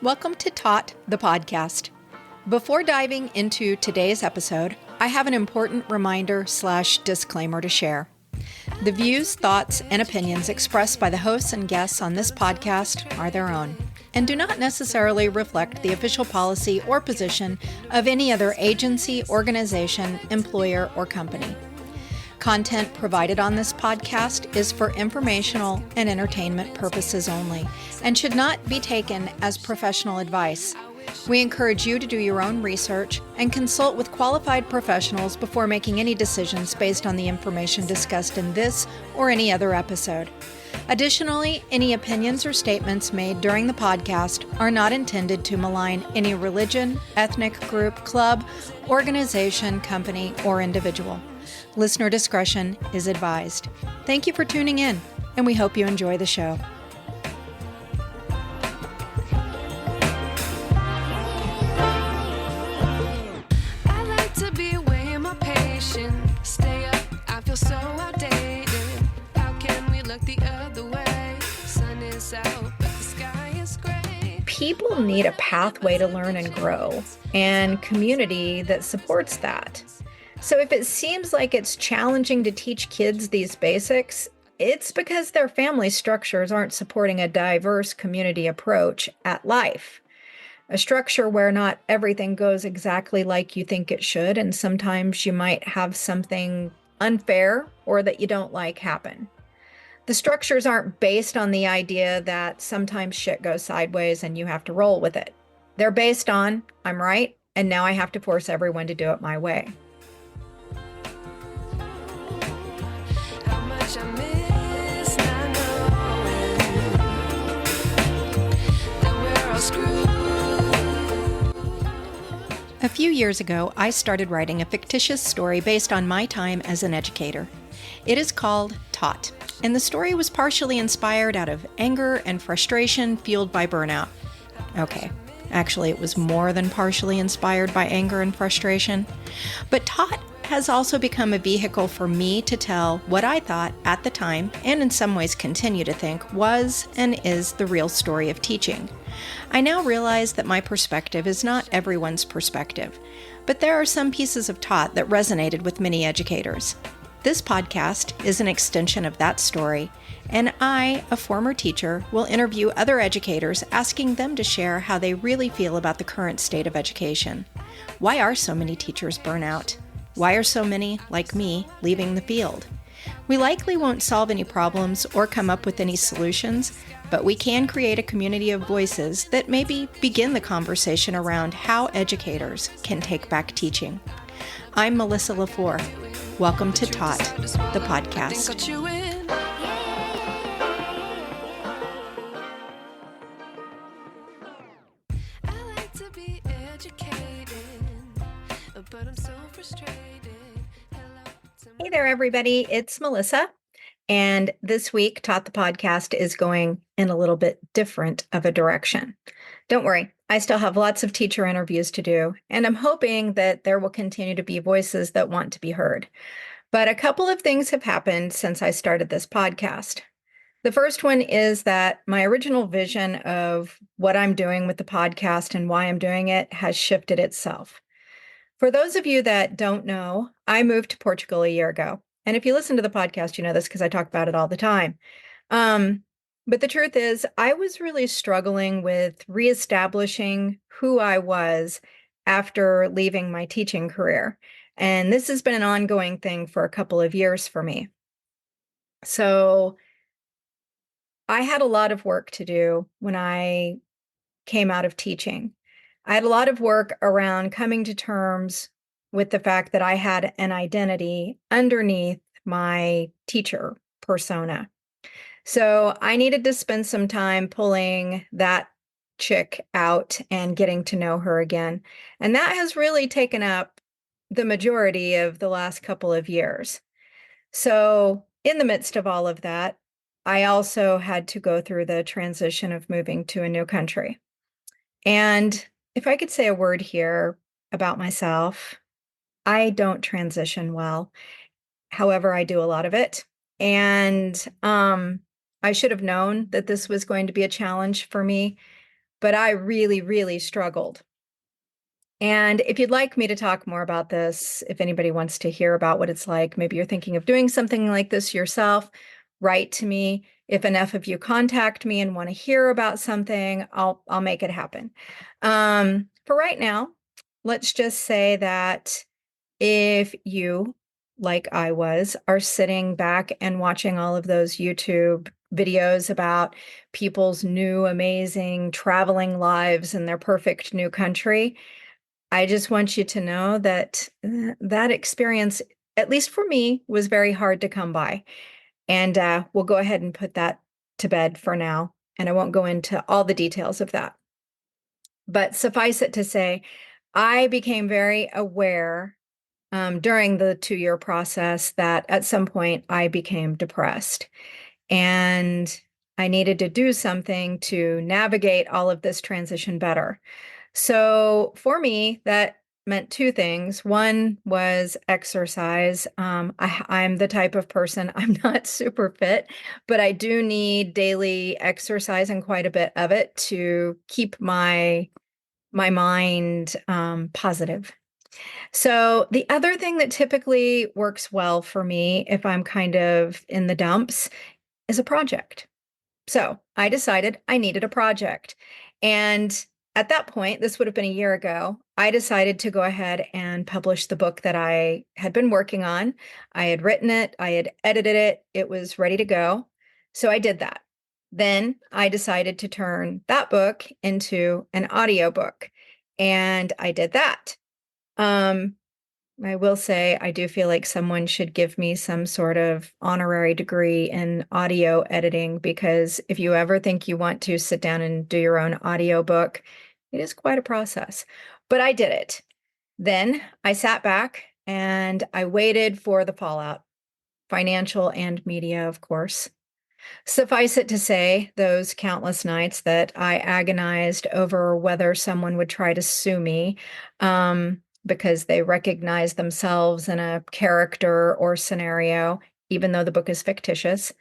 Welcome to Taught, the podcast. Before diving into today's episode, I have an important reminder/disclaimer to share. The views, thoughts, and opinions expressed by the hosts and guests on this podcast are their own and do not necessarily reflect the official policy or position of any other agency, organization, employer, or company. Content provided on this podcast is for informational and entertainment purposes only and should not be taken as professional advice. We encourage you to do your own research and consult with qualified professionals before making any decisions based on the information discussed in this or any other episode. Additionally, any opinions or statements made during the podcast are not intended to malign any religion, ethnic group, club, organization, company, or individual. Listener discretion is advised. Thank you for tuning in, and we hope you enjoy the show. I like to be away my patient. Stay up, I feel so outdated. How can we look the other way? Sun is out, but the sky is gray. People need a pathway to learn and grow, and community that supports that. So if it seems like it's challenging to teach kids these basics, it's because their family structures aren't supporting a diverse community approach at life. A structure where not everything goes exactly like you think it should, and sometimes you might have something unfair or that you don't like happen. The structures aren't based on the idea that sometimes shit goes sideways and you have to roll with it. They're based on, I'm right, and now I have to force everyone to do it my way. I miss not knowing that we're all screwed. A few years ago, I started writing a fictitious story based on my time as an educator. It is called Taught, and the story was partially inspired out of anger and frustration fueled by burnout. Okay, actually it was more than partially inspired by anger and frustration. But Taught has also become a vehicle for me to tell what I thought at the time, and in some ways continue to think, was and is the real story of teaching. I now realize that my perspective is not everyone's perspective, but there are some pieces of Taught that resonated with many educators. This podcast is an extension of that story, and I, a former teacher, will interview other educators asking them to share how they really feel about the current state of education. Why are so many teachers burnt out? Why are so many, like me, leaving the field? We likely won't solve any problems or come up with any solutions, but we can create a community of voices that maybe begin the conversation around how educators can take back teaching. I'm Melissa LaFleur. Welcome to Taught, the podcast. I like to be educated, but I'm so frustrated. Hey there, everybody. It's Melissa. And this week, Taught the podcast is going in a little bit different of a direction. Don't worry, I still have lots of teacher interviews to do, and I'm hoping that there will continue to be voices that want to be heard. But a couple of things have happened since I started this podcast. The first one is that my original vision of what I'm doing with the podcast and why I'm doing it has shifted itself. For those of you that don't know, I moved to Portugal a year ago. And if you listen to the podcast, you know this because I talk about it all the time. But the truth is, I was really struggling with reestablishing who I was after leaving my teaching career. And this has been an ongoing thing for a couple of years for me. So I had a lot of work to do when I came out of teaching. I had a lot of work around coming to terms with the fact that I had an identity underneath my teacher persona. So I needed to spend some time pulling that chick out and getting to know her again. And that has really taken up the majority of the last couple of years. So in the midst of all of that, I also had to go through the transition of moving to a new country. And if I could say a word here about myself, I don't transition well. However, I do a lot of it. And I should have known that this was going to be a challenge for me, but I really, really struggled. And if you'd like me to talk more about this, if anybody wants to hear about what it's like, maybe you're thinking of doing something like this yourself, write to me. If enough of you contact me and want to hear about something, I'll make it happen. For right now, let's just say that if you, like I was, are sitting back and watching all of those YouTube videos about people's new amazing traveling lives in their perfect new country, I just want you to know that that experience, at least for me, was very hard to come by. And we'll go ahead and put that to bed for now. And I won't go into all the details of that. But suffice it to say, I became very aware during the 2-year process that at some point I became depressed. And I needed to do something to navigate all of this transition better. So for me, that meant two things. One was exercise. I'm the type of person, I'm not super fit, but I do need daily exercise and quite a bit of it to keep my mind positive. So the other thing that typically works well for me if I'm kind of in the dumps is a project. So I decided I needed a project. And at that point, this would have been a year ago, I decided to go ahead and publish the book that I had been working on. I had written it, I had edited it, it was ready to go. So I did that. Then I decided to turn that book into an audiobook, and I did that. Um, I will say I do feel like someone should give me some sort of honorary degree in audio editing, because if you ever think you want to sit down and do your own audiobook, it is quite a process. But I did it. Then I sat back and I waited for the fallout, financial and media, of course. Suffice it to say, those countless nights that I agonized over whether someone would try to sue me because they recognize themselves in a character or scenario, even though the book is fictitious.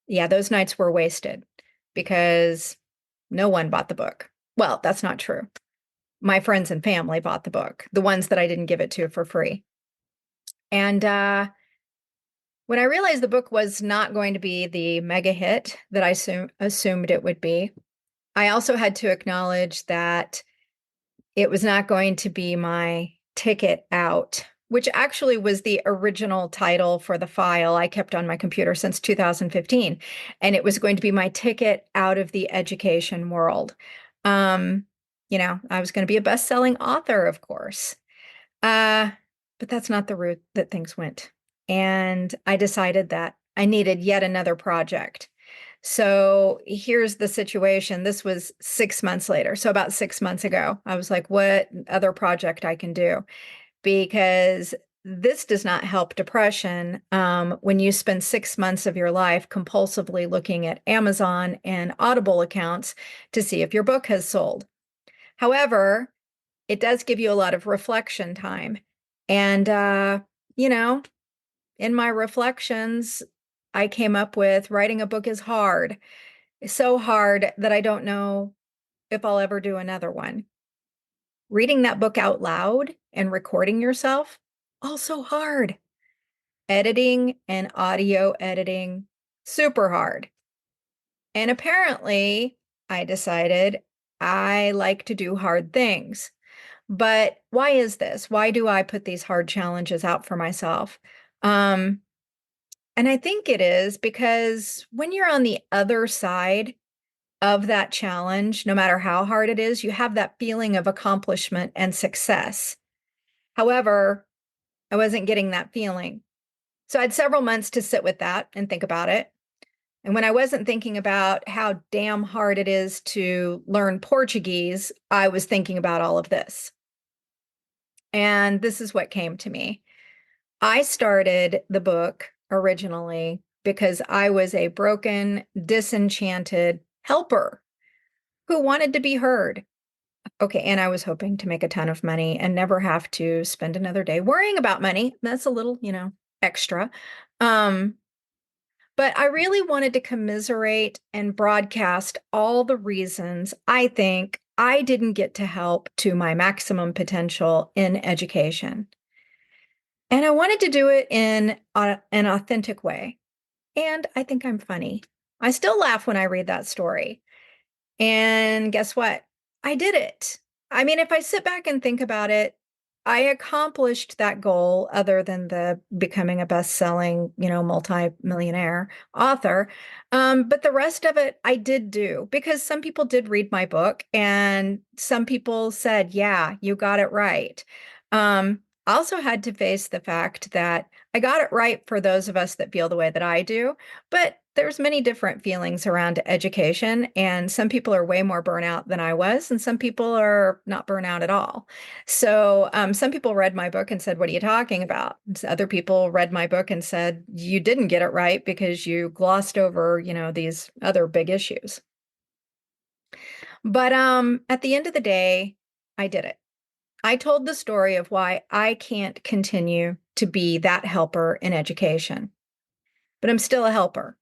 Yeah, those nights were wasted because no one bought the book. Well, that's not true. My friends and family bought the book, the ones that I didn't give it to for free. And when I realized the book was not going to be the mega hit that I assumed it would be, I also had to acknowledge that it was not going to be my ticket out, which actually was the original title for the file I kept on my computer since 2015. And it was going to be my ticket out of the education world. Um, I was going to be a best-selling author, of course. But that's not the route that things went. And I decided that I needed yet another project. So here's the situation. This was 6 months later. So about 6 months ago, I was like, what other project I can do? Because this does not help depression when you spend 6 months of your life compulsively looking at Amazon and Audible accounts to see if your book has sold. However, it does give you a lot of reflection time. And, you know, in my reflections, I came up with writing a book is hard. It's so hard that I don't know if I'll ever do another one. Reading that book out loud and recording yourself, also hard. Editing and audio editing, super hard. And apparently, I decided I like to do hard things. But why is this? Why do I put these hard challenges out for myself? Um, and I think it is because when you're on the other side of that challenge, no matter how hard it is, you have that feeling of accomplishment and success. However, I wasn't getting that feeling. So I had several months to sit with that and think about it. And when I wasn't thinking about how damn hard it is to learn Portuguese, I was thinking about all of this. And this is what came to me. I started the book originally because I was a broken, disenchanted helper who wanted to be heard. Okay, and I was hoping to make a ton of money and never have to spend another day worrying about money. That's a little, extra. Um, But I really wanted to commiserate and broadcast all the reasons I think I didn't get to help to my maximum potential in education. And I wanted to do it in an authentic way. And I think I'm funny. I still laugh when I read that story. And guess what? I did it. I mean, if I sit back and think about it, I accomplished that goal other than the becoming a best-selling, multi-millionaire author. But the rest of it I did do because some people did read my book and some people said, yeah, you got it right. I also had to face the fact that I got it right for those of us that feel the way that I do, but there's many different feelings around education, and some people are way more burnout than I was, and some people are not burnout at all. So some people read my book and said, "What are you talking about?" And other people read my book and said, "You didn't get it right because you glossed over, these other big issues." But at the end of the day, I did it. I told the story of why I can't continue to be that helper in education, but I'm still a helper.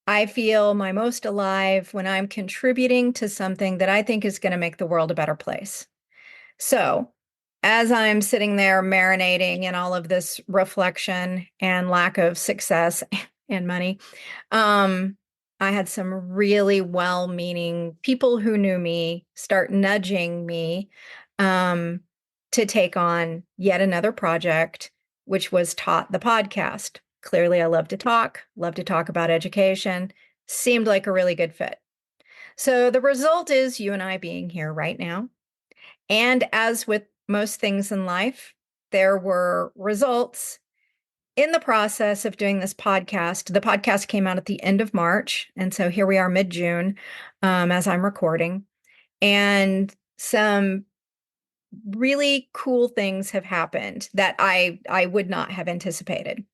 I feel my most alive when I'm contributing to something that I think is going to make the world a better place. So, as I'm sitting there marinating in all of this reflection and lack of success and money, um, I had some really well-meaning people who knew me start nudging me um, to take on yet another project, which was Taught the podcast. Clearly, I love to talk about education. Seemed like a really good fit. So the result is you and I being here right now. And as with most things in life, there were results in the process of doing this podcast. The podcast came out at the end of March. And so here we are mid-June as I'm recording. And some really cool things have happened that I would not have anticipated.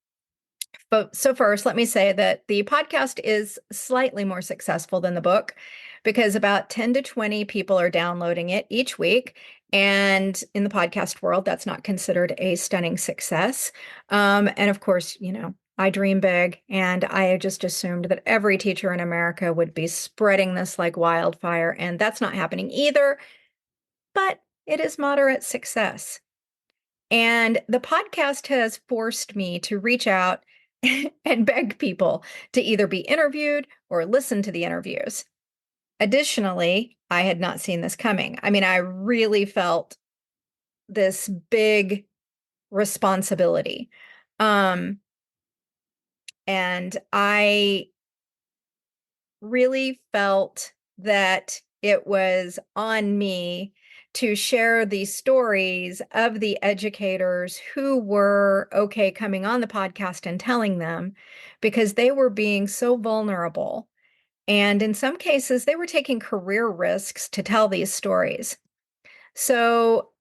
But so first, let me say that the podcast is slightly more successful than the book because about 10 to 20 people are downloading it each week. And in the podcast world, that's not considered a stunning success. And of course, I dream big, and I just assumed that every teacher in America would be spreading this like wildfire, and that's not happening either, but it is moderate success. And the podcast has forced me to reach out and beg people to either be interviewed or listen to the interviews. Additionally, I had not seen this coming. I mean, I really felt this big responsibility. Um, and I really felt that it was on me to share the stories of the educators who were okay coming on the podcast and telling them because they were being so vulnerable. And in some cases, they were taking career risks to tell these stories. So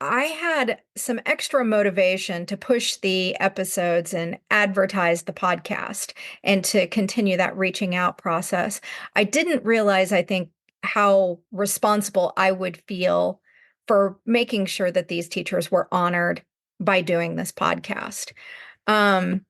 I had some extra motivation to push the episodes and advertise the podcast and to continue that reaching out process. I didn't realize, I think, how responsible I would feel for making sure that these teachers were honored by doing this podcast. Um,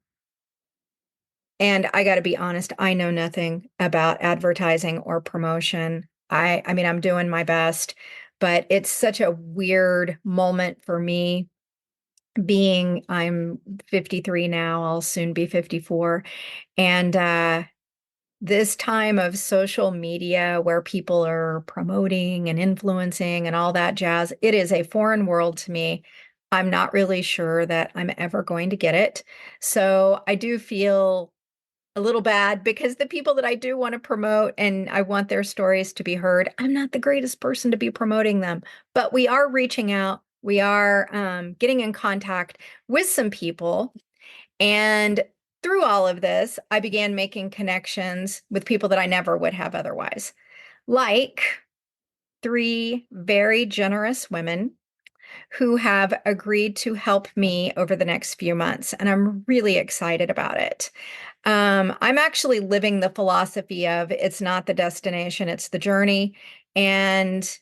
and I got to be honest, I know nothing about advertising or promotion. I mean, I'm doing my best, but it's such a weird moment for me being I'm 53 now, I'll soon be 54. And this time of social media where people are promoting and influencing and all that jazz, it is a foreign world to me. I'm not really sure that I'm ever going to get it. So I do feel a little bad because the people that I do want to promote and I want their stories to be heard, I'm not the greatest person to be promoting them, but we are reaching out. We are getting in contact with some people. And through all of this, I began making connections with people that I never would have otherwise, like three very generous women who have agreed to help me over the next few months. And I'm really excited about it. I'm actually living the philosophy of it's not the destination, it's the journey. And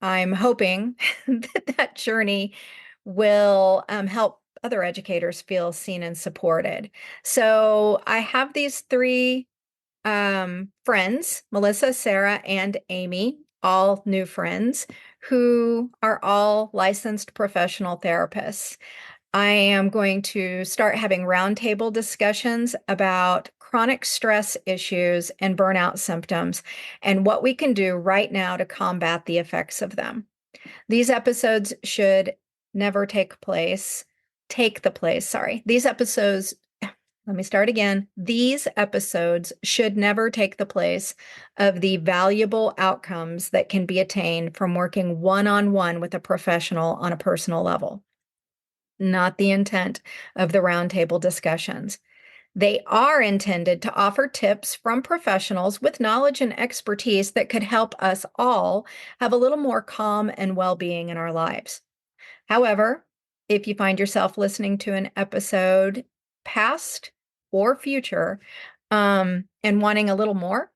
I'm hoping that that journey will help other educators feel seen and supported. So I have these three friends, Melissa, Sarah, and Amy, all new friends who are all licensed professional therapists. I am going to start having roundtable discussions about chronic stress issues and burnout symptoms and what we can do right now to combat the effects of them. These episodes should never take the place, sorry. These episodes, let me start again. These episodes should never take the place of the valuable outcomes that can be attained from working one-on-one with a professional on a personal level. Not the intent of the roundtable discussions. They are intended to offer tips from professionals with knowledge and expertise that could help us all have a little more calm and well-being in our lives. However, if you find yourself listening to an episode, past or future, and wanting a little more,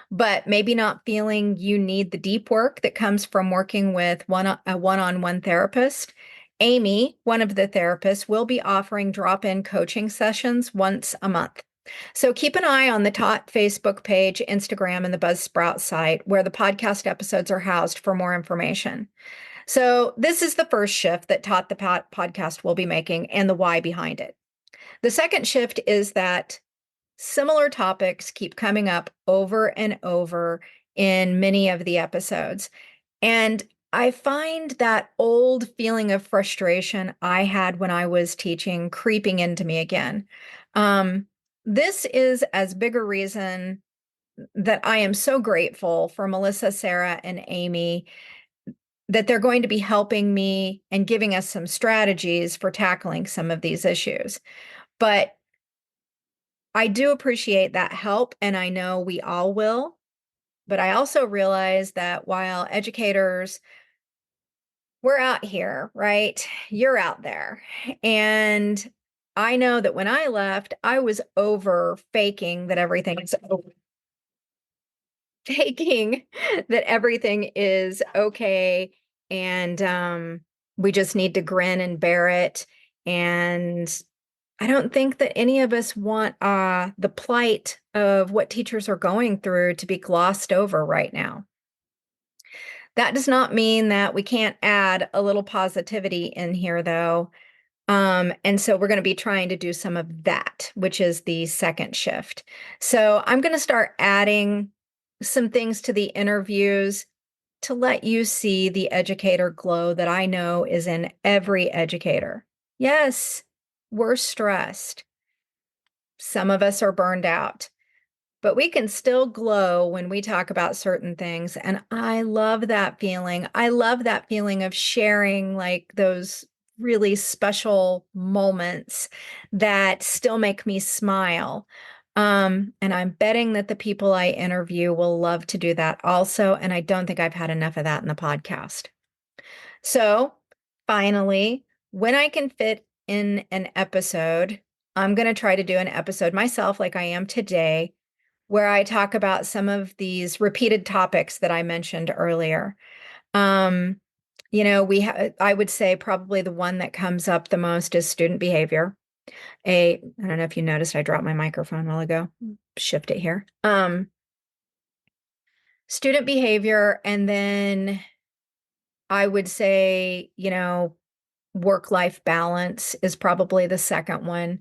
but maybe not feeling you need the deep work that comes from working with a one-on-one therapist, Amy, one of the therapists, will be offering drop-in coaching sessions once a month. So keep an eye on the TOT Facebook page, Instagram, and the Buzzsprout site where the podcast episodes are housed for more information. So this is the first shift that TOT the podcast will be making and the why behind it. The second shift is that similar topics keep coming up over and over in many of the episodes. And I find that old feeling of frustration I had when I was teaching creeping into me again. This is as big a reason that I am so grateful for Melissa, Sarah, and Amy that they're going to be helping me and giving us some strategies for tackling some of these issues. But I do appreciate that help, and I know we all will. But I also realize that while educators, we're out here, right? You're out there. And I know that when I left, I was over faking that everything is over, faking that everything is okay. And we just need to grin and bear it. And I don't think that any of us want the plight of what teachers are going through to be glossed over right now. That does not mean that we can't add a little positivity in here, though. And so we're going to be trying to do some of that, which is the second shift. So I'm going to start adding some things to the interviews to let you see the educator glow that I know is in every educator. Yes, we're stressed. Some of us are burned out, but we can still glow when we talk about certain things. And I love that feeling. I love that feeling of sharing like those really special moments that still make me smile. And I'm betting that the people I interview will love to do that also. And I don't think I've had enough of that in the podcast. So finally, when I can fit in an episode, I'm going to try to do an episode myself like I am today, where I talk about some of these repeated topics that I mentioned earlier. I would say probably the one that comes up the most is student behavior. I don't know if you noticed, I dropped my microphone a while ago. Shift it here. Student behavior, and then I would say, work-life balance is probably the second one.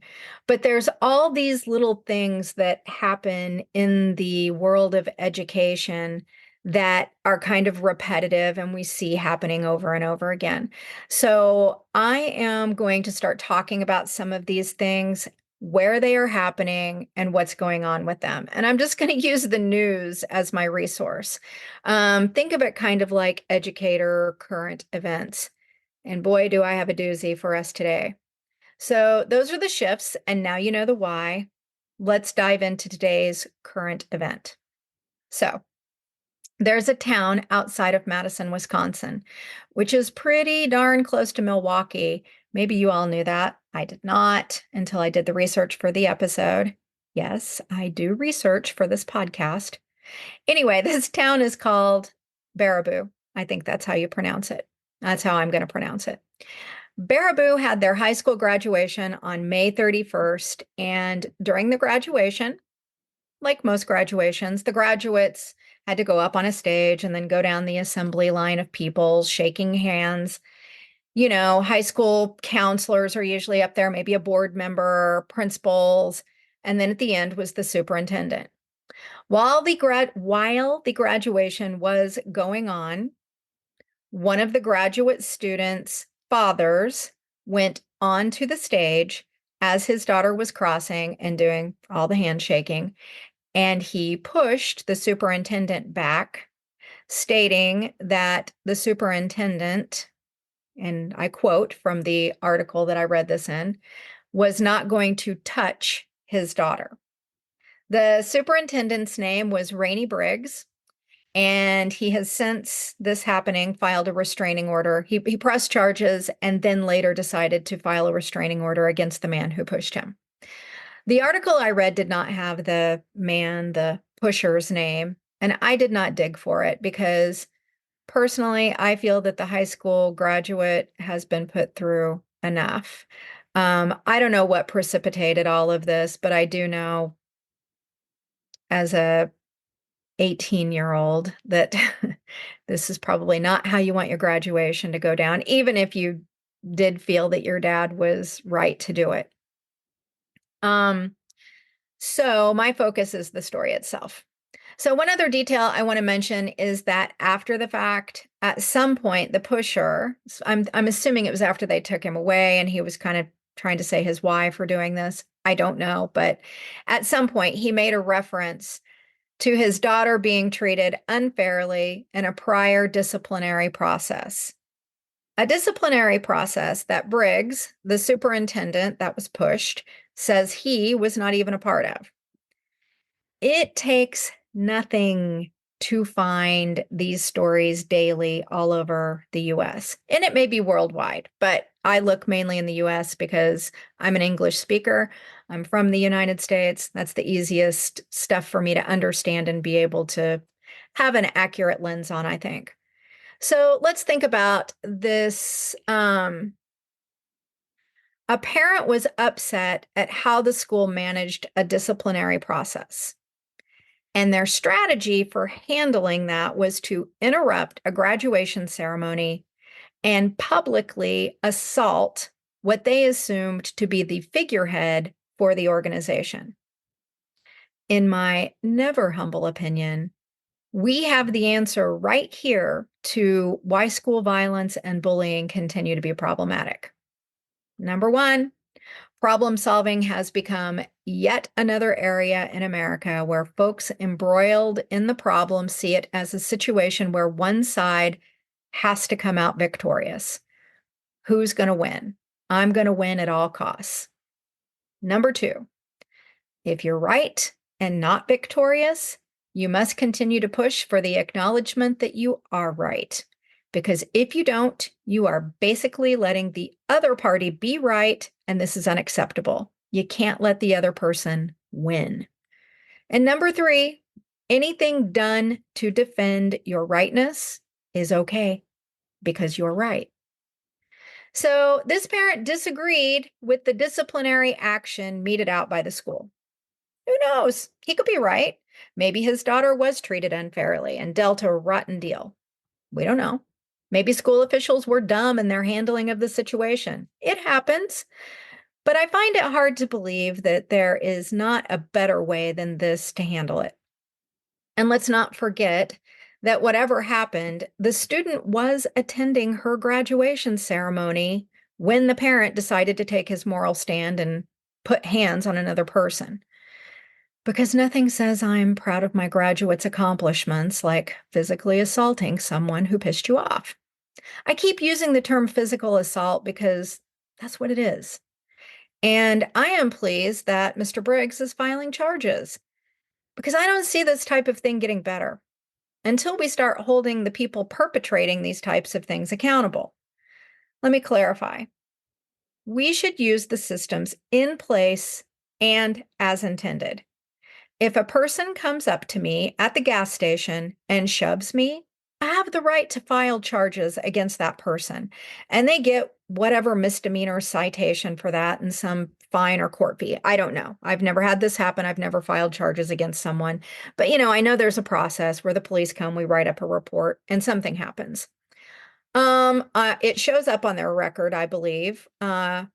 But there's all these little things that happen in the world of education that are kind of repetitive and we see happening over and over again. So I am going to start talking about some of these things, where they are happening and what's going on with them. And I'm just going to use the news as my resource. Think of it kind of like educator current events. And boy, do I have a doozy for us today. So those are the shifts, and now you know the why. Let's dive into today's current event. So there's a town outside of Madison, Wisconsin, which is pretty darn close to Milwaukee. Maybe you all knew that. I did not until I did the research for the episode. Yes, I do research for this podcast. Anyway, this town is called Baraboo. I think that's how you pronounce it. That's how I'm going to pronounce it. Baraboo had their high school graduation on May 31st, and during the graduation, like most graduations, the graduates had to go up on a stage and then go down the assembly line of people shaking hands. You know, high school counselors are usually up there, maybe a board member, principals, and then at the end was the superintendent. While the graduation was going on, one of the graduate students' fathers went onto the stage as his daughter was crossing and doing all the handshaking, and he pushed the superintendent back, stating that the superintendent, and I quote from the article that I read this in, was not going to touch his daughter. The superintendent's name was Rainey Briggs, and he has since this happening filed a restraining order. He pressed charges and then later decided to file a restraining order against the man who pushed him. The article I read did not have the man, the pusher's name, and I did not dig for it because personally, I feel that the high school graduate has been put through enough. I don't know what precipitated all of this, but I do know as a 18-year-old that this is probably not how you want your graduation to go down, even if you did feel that your dad was right to do it. So my focus is the story itself. So one other detail I want to mention is that after the fact, at some point, the pusher, I'm assuming it was after they took him away and he was kind of trying to say his why for doing this. I don't know, but at some point he made a reference to his daughter being treated unfairly in a prior disciplinary process. A disciplinary process that Briggs, the superintendent that was pushed, says he was not even a part of. It takes nothing to find these stories daily all over the US. And it may be worldwide, but I look mainly in the US because I'm an English speaker. I'm from the United States. That's the easiest stuff for me to understand and be able to have an accurate lens on, I think. So let's think about this. A parent was upset at how the school managed a disciplinary process. And their strategy for handling that was to interrupt a graduation ceremony and publicly assault what they assumed to be the figurehead for the organization. In my never humble opinion, we have the answer right here to why school violence and bullying continue to be problematic. Number one, problem solving has become yet another area in America where folks embroiled in the problem see it as a situation where one side has to come out victorious. Who's going to win? I'm going to win at all costs. Number two, if you're right and not victorious, you must continue to push for the acknowledgement that you are right. Because if you don't, you are basically letting the other party be right, and this is unacceptable. You can't let the other person win. And number three, anything done to defend your rightness is okay because you're right. So this parent disagreed with the disciplinary action meted out by the school. Who knows? He could be right. Maybe his daughter was treated unfairly and dealt a rotten deal. We don't know. Maybe school officials were dumb in their handling of the situation. It happens. But I find it hard to believe that there is not a better way than this to handle it. And let's not forget that whatever happened, the student was attending her graduation ceremony when the parent decided to take his moral stand and put hands on another person. Because nothing says I'm proud of my graduate's accomplishments like physically assaulting someone who pissed you off. I keep using the term physical assault because that's what it is. And I am pleased that Mr. Briggs is filing charges because I don't see this type of thing getting better until we start holding the people perpetrating these types of things accountable. Let me clarify. We should use the systems in place and as intended. If a person comes up to me at the gas station and shoves me, have the right to file charges against that person. And they get whatever misdemeanor citation for that and some fine or court fee. I don't know. I've never had this happen. I've never filed charges against someone. But, I know there's a process where the police come, we write up a report, and something happens. It shows up on their record, I believe,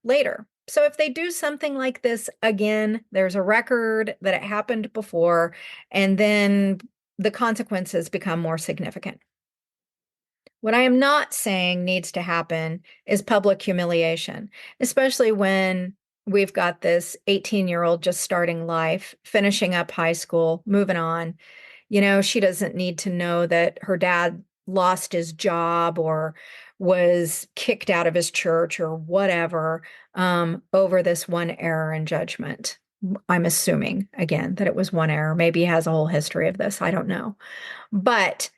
later. So if they do something like this again, there's a record that it happened before, and then the consequences become more significant. What I am not saying needs to happen is public humiliation, especially when we've got this 18-year-old just starting life, finishing up high school, moving on. She doesn't need to know that her dad lost his job or was kicked out of his church or whatever over this one error in judgment. I'm assuming, again, that it was one error. Maybe he has a whole history of this. I don't know. But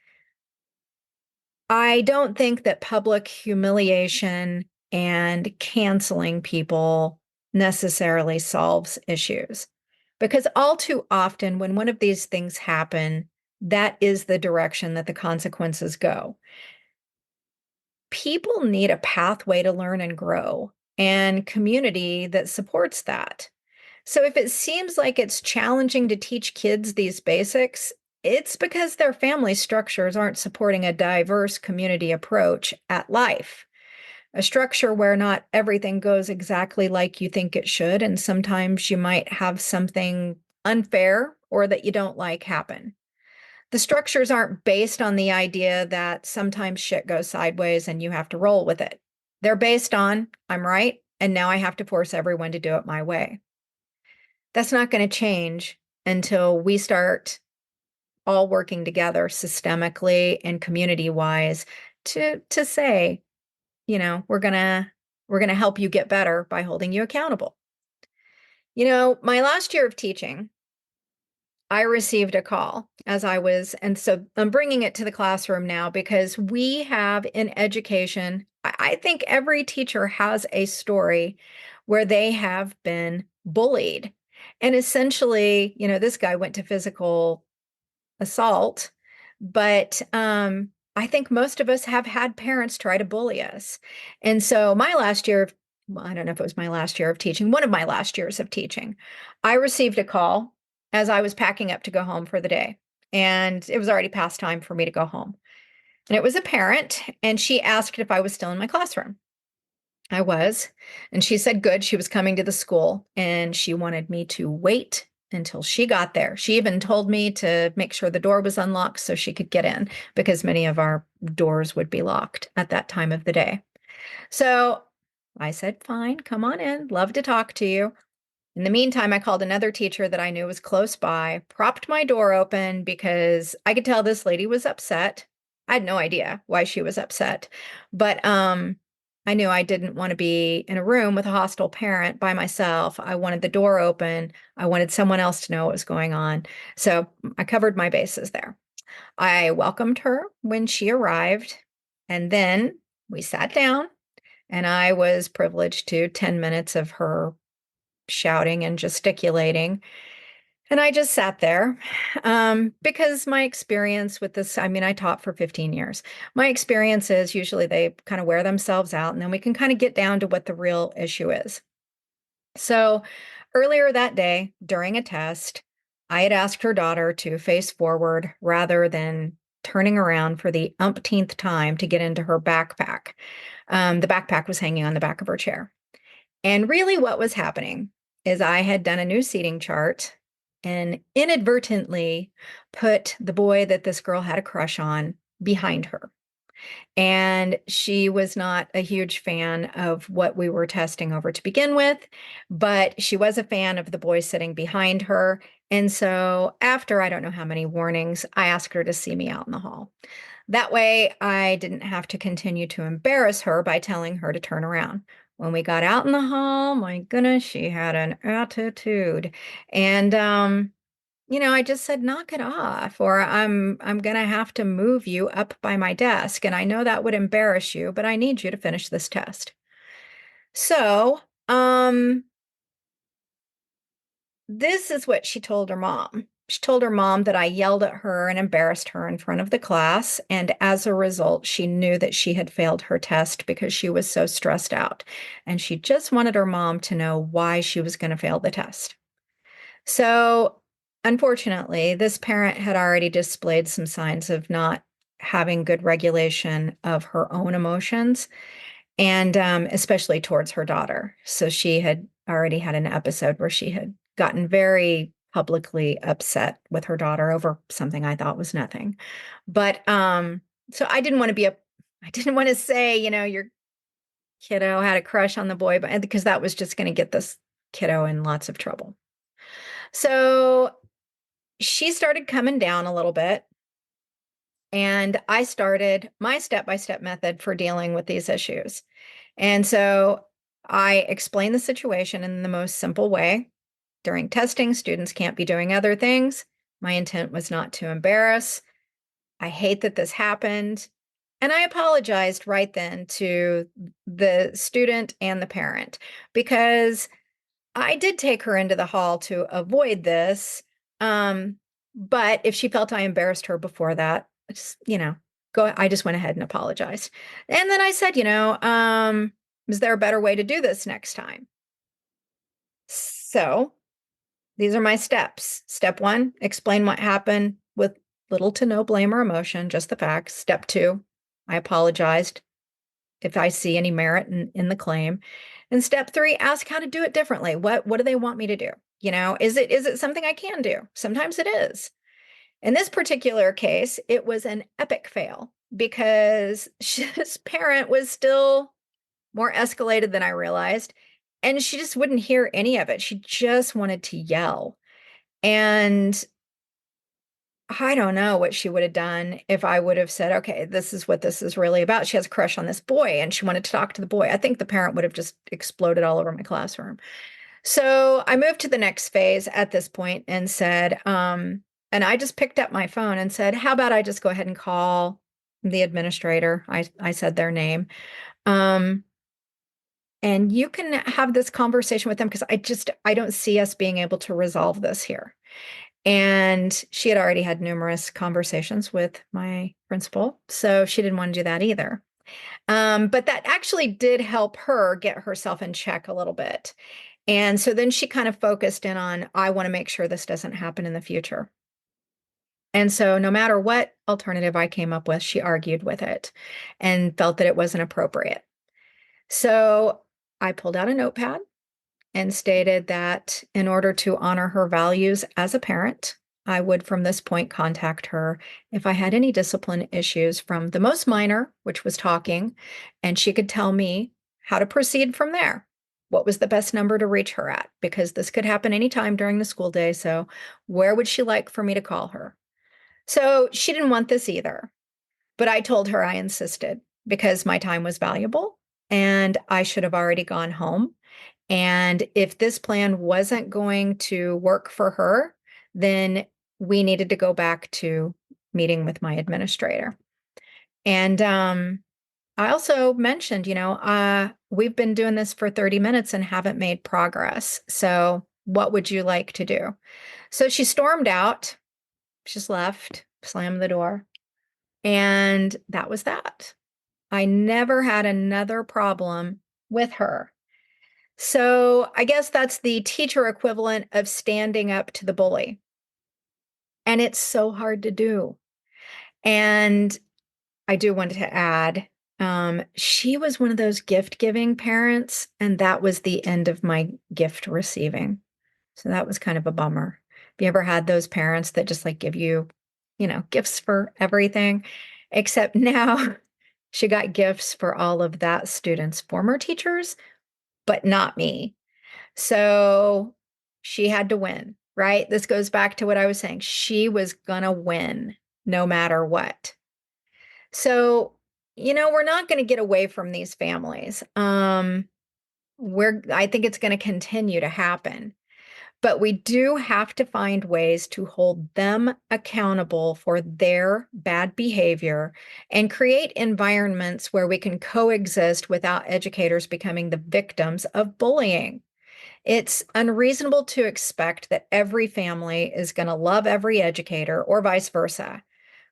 I don't think that public humiliation and canceling people necessarily solves issues. Because all too often, when one of these things happen, that is the direction that the consequences go. People need a pathway to learn and grow and community that supports that. So if it seems like it's challenging to teach kids these basics, it's because their family structures aren't supporting a diverse community approach at life. A structure where not everything goes exactly like you think it should, and sometimes you might have something unfair or that you don't like happen. The structures aren't based on the idea that sometimes shit goes sideways and you have to roll with it. They're based on, I'm right, and now I have to force everyone to do it my way. That's not going to change until we start all working together systemically and community wise to say, we're going to help you get better by holding you accountable. My last year of teaching, I received a call and so I'm bringing it to the classroom now because we have in education, I think every teacher has a story where they have been bullied. And essentially, this guy went to physical assault, but I think most of us have had parents try to bully us. And so my last year of, well, I don't know if it was my last year of teaching, one of my last years of teaching, I received a call as I was packing up to go home for the day. And it was already past time for me to go home. And it was a parent, and she asked if I was still in my classroom. I was. And she said, good. She was coming to the school and she wanted me to wait until she got there. She even told me to make sure the door was unlocked so she could get in because many of our doors would be locked at that time of the day. So I said, fine, come on in. Love to talk to you. In the meantime, I called another teacher that I knew was close by, propped my door open because I could tell this lady was upset. I had no idea why she was upset, but I knew I didn't want to be in a room with a hostile parent by myself. I wanted the door open. I wanted someone else to know what was going on. So I covered my bases there. I welcomed her when she arrived, and then we sat down, and I was privileged to 10 minutes of her shouting and gesticulating. And I just sat there because my experience with this, I mean, I taught for 15 years. My experience is usually they kind of wear themselves out and then we can kind of get down to what the real issue is. So earlier that day during a test, I had asked her daughter to face forward rather than turning around for the umpteenth time to get into her backpack. The backpack was hanging on the back of her chair. And really, what was happening is I had done a new seating chart and inadvertently put the boy that this girl had a crush on behind her. And she was not a huge fan of what we were testing over to begin with, but she was a fan of the boy sitting behind her. And so, after I don't know how many warnings, I asked her to see me out in the hall. That way, I didn't have to continue to embarrass her by telling her to turn around. When we got out in the hall, my goodness, she had an attitude. And I just said, knock it off, or I'm gonna have to move you up by my desk. And I know that would embarrass you, but I need you to finish this test. So, this is what she told her mom. She told her mom that I yelled at her and embarrassed her in front of the class. And as a result, she knew that she had failed her test because she was so stressed out. And she just wanted her mom to know why she was going to fail the test. So, unfortunately, this parent had already displayed some signs of not having good regulation of her own emotions, and especially towards her daughter. So, she had already had an episode where she had gotten very publicly upset with her daughter over something I thought was nothing. But so I didn't want to say, your kiddo had a crush on the boy, but because that was just going to get this kiddo in lots of trouble. So she started coming down a little bit, and I started my step-by-step method for dealing with these issues. And so I explained the situation in the most simple way. During testing, students can't be doing other things. My intent was not to embarrass. I hate that this happened. And I apologized right then to the student and the parent because I did take her into the hall to avoid this. Um, but if she felt I embarrassed her before that, I just went ahead and apologized. And then I said, is there a better way to do this next time? So these are my steps. Step one, explain what happened with little to no blame or emotion, just the facts. Step two, I apologized if I see any merit in the claim. And step three, ask how to do it differently. What do they want me to do? Is it something I can do? Sometimes it is. In this particular case, it was an epic fail because this parent was still more escalated than I realized. And she just wouldn't hear any of it. She just wanted to yell. And I don't know what she would have done if I would have said, okay, this is what this is really about. She has a crush on this boy and she wanted to talk to the boy. I think the parent would have just exploded all over my classroom. So I moved to the next phase at this point and said, and I just picked up my phone and said, how about I just go ahead and call the administrator? I said their name. And you can have this conversation with them because I don't see us being able to resolve this here. And she had already had numerous conversations with my principal, so she didn't want to do that either. But that actually did help her get herself in check a little bit. And so then she kind of focused in on, I want to make sure this doesn't happen in the future. And so no matter what alternative I came up with, she argued with it and felt that it wasn't appropriate. So I pulled out a notepad and stated that in order to honor her values as a parent, I would from this point contact her if I had any discipline issues from the most minor, which was talking, and she could tell me how to proceed from there. What was the best number to reach her at? Because this could happen anytime during the school day. So, where would she like for me to call her? So, she didn't want this either. But I told her I insisted because my time was valuable and I should have already gone home. And if this plan wasn't going to work for her, then we needed to go back to meeting with my administrator. And I also mentioned, we've been doing this for 30 minutes and haven't made progress. So what would you like to do? So she stormed out, just left, slammed the door. And that was that. I never had another problem with her. So I guess that's the teacher equivalent of standing up to the bully. And it's so hard to do. And I do want to add, she was one of those gift giving parents, and that was the end of my gift receiving. So that was kind of a bummer. Have you ever had those parents that just like give you, gifts for everything? Except now she got gifts for all of that student's former teachers, but not me. So she had to win, right? This goes back to what I was saying. She was going to win no matter what. So, we're not going to get away from these families. I think it's going to continue to happen. But we do have to find ways to hold them accountable for their bad behavior and create environments where we can coexist without educators becoming the victims of bullying. It's unreasonable to expect that every family is going to love every educator or vice versa.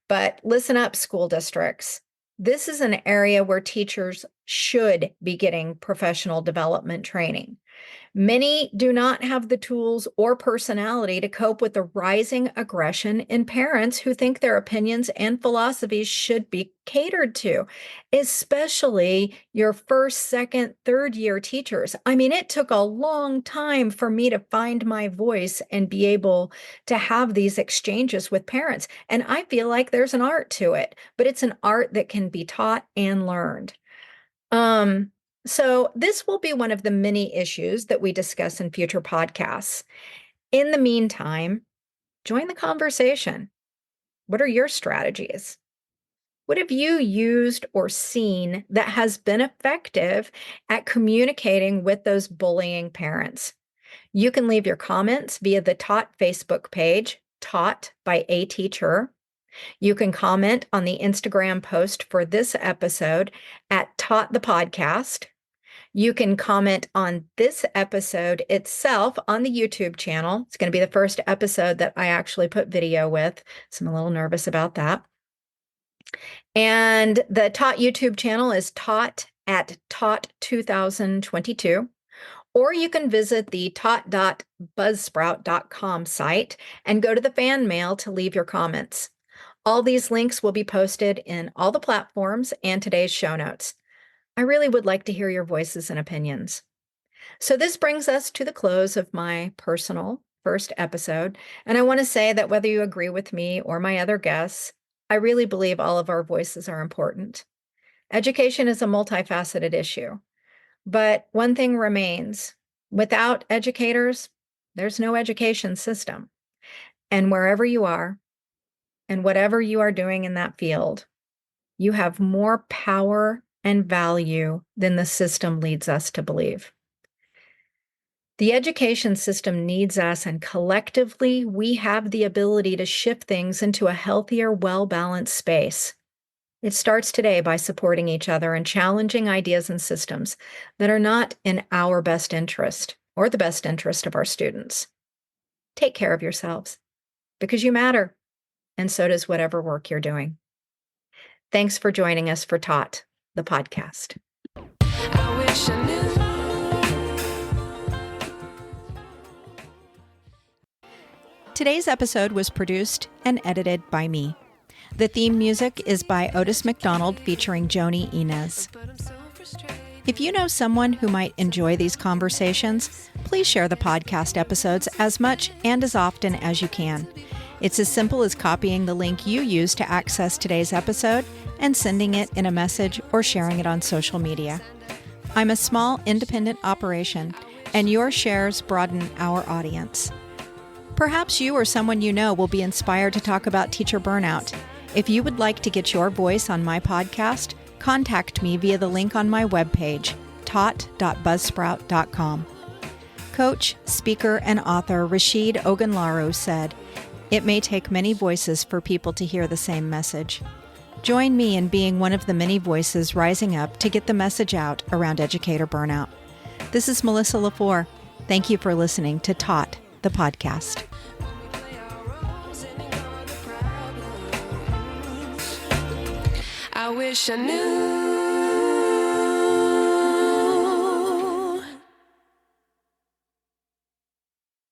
But listen up, school districts. This is an area where teachers should be getting professional development training. Many do not have the tools or personality to cope with the rising aggression in parents who think their opinions and philosophies should be catered to, especially your first, second, third year teachers. I mean, it took a long time for me to find my voice and be able to have these exchanges with parents. And I feel like there's an art to it, but it's an art that can be taught and learned. So this will be one of the many issues that we discuss in future podcasts. In the meantime, join the conversation. What are your strategies? What have you used or seen that has been effective at communicating with those bullying parents? You can leave your comments via the Taught Facebook page, Taught by a Teacher. You can comment on the Instagram post for this episode at Taught the Podcast. You can comment on this episode itself on the YouTube channel. It's going to be the first episode that I actually put video with, so I'm a little nervous about that. And the Taught YouTube channel is Taught at Taught 2022. Or you can visit the taught.buzzsprout.com site and go to the fan mail to leave your comments. All these links will be posted in all the platforms and today's show notes. I really would like to hear your voices and opinions. So this brings us to the close of my personal first episode. And I want to say that whether you agree with me or my other guests, I really believe all of our voices are important. Education is a multifaceted issue, but one thing remains. Without educators, there's no education system. And wherever you are, and whatever you are doing in that field, you have more power and value than the system leads us to believe. The education system needs us, and collectively, we have the ability to shift things into a healthier, well-balanced space. It starts today by supporting each other and challenging ideas and systems that are not in our best interest or the best interest of our students. Take care of yourselves because you matter, and so does whatever work you're doing. Thanks for joining us for Taught, the podcast. I wish I knew. Today's episode was produced and edited by me. The theme music is by Otis McDonald featuring Joni Inez. But I'm so frustrated. If you know someone who might enjoy these conversations, please share the podcast episodes as much and as often as you can. It's as simple as copying the link you use to access today's episode and sending it in a message or sharing it on social media. I'm a small independent operation, and your shares broaden our audience. Perhaps you or someone you know will be inspired to talk about teacher burnout. If you would like to get your voice on my podcast, contact me via the link on my webpage, taught.buzzsprout.com. Coach, speaker, and author Rashid Ogunlaru said, "It may take many voices for people to hear the same message." Join me in being one of the many voices rising up to get the message out around educator burnout. This is Melissa LaFleur. Thank you for listening to Taught, the podcast. We play our roles and ignore the problems. I wish I knew.